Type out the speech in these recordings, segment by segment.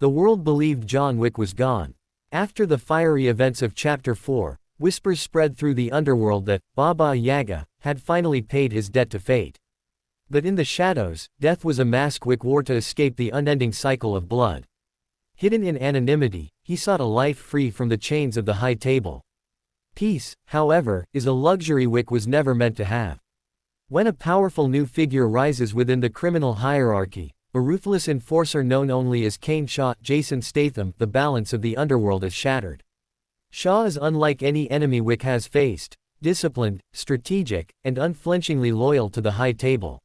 The world believed John Wick was gone. After the fiery events of Chapter 4, whispers spread through the underworld that Baba Yaga had finally paid his debt to fate. But in the shadows, death was a mask Wick wore to escape the unending cycle of blood. Hidden in anonymity, he sought a life free from the chains of the High Table. Peace, however, is a luxury Wick was never meant to have. When a powerful new figure rises within the criminal hierarchy, a ruthless enforcer known only as Kane Shaw, Jason Statham, the balance of the underworld is shattered. Shaw is unlike any enemy Wick has faced, disciplined, strategic, and unflinchingly loyal to the High Table.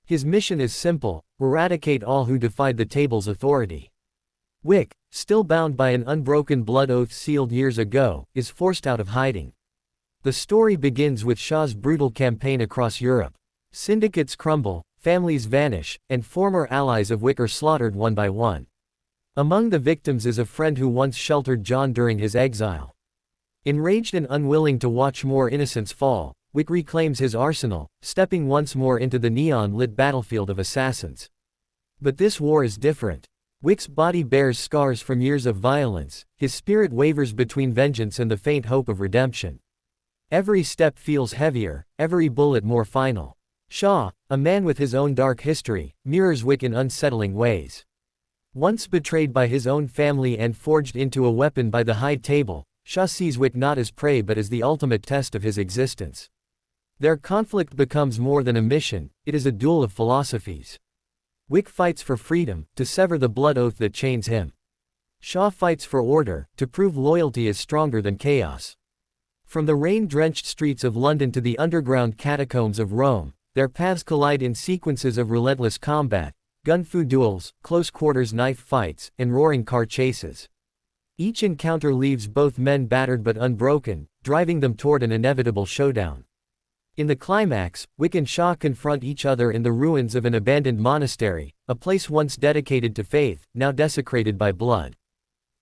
His mission is simple: eradicate all who defied the table's authority. Wick, still bound by an unbroken blood oath sealed years ago, is forced out of hiding. The story begins with Shaw's brutal campaign across Europe. Syndicates crumble, families vanish, and former allies of Wick are slaughtered one by one. Among the victims is a friend who once sheltered John during his exile. Enraged and unwilling to watch more innocents fall, Wick reclaims his arsenal, stepping once more into the neon-lit battlefield of assassins. But this war is different. Wick's body bears scars from years of violence, his spirit wavers between vengeance and the faint hope of redemption. Every step feels heavier, every bullet more final. Shaw, a man with his own dark history, mirrors Wick in unsettling ways. Once betrayed by his own family and forged into a weapon by the High Table, Shaw sees Wick not as prey but as the ultimate test of his existence. Their conflict becomes more than a mission, it is a duel of philosophies. Wick fights for freedom, to sever the blood oath that chains him. Shaw fights for order, to prove loyalty is stronger than chaos. From the rain-drenched streets of London to the underground catacombs of Rome, their paths collide in sequences of relentless combat, gun-fu duels, close-quarters knife fights, and roaring car chases. Each encounter leaves both men battered but unbroken, driving them toward an inevitable showdown. In the climax, Wick and Shaw confront each other in the ruins of an abandoned monastery, a place once dedicated to faith, now desecrated by blood.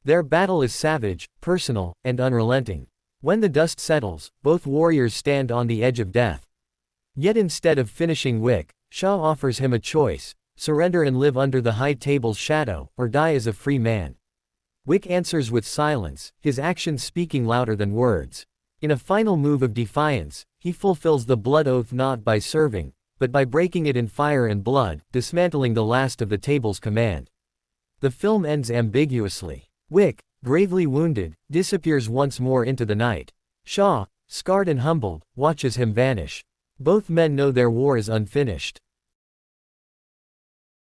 Their battle is savage, personal, and unrelenting. When the dust settles, both warriors stand on the edge of death. Yet instead of finishing Wick, Shaw offers him a choice: surrender and live under the High Table's shadow, or die as a free man. Wick answers with silence, his actions speaking louder than words. In a final move of defiance, he fulfills the blood oath not by serving, but by breaking it in fire and blood, dismantling the last of the table's command. The film ends ambiguously. Wick, gravely wounded, disappears once more into the night. Shaw, scarred and humbled, watches him vanish. Both men know their war is unfinished.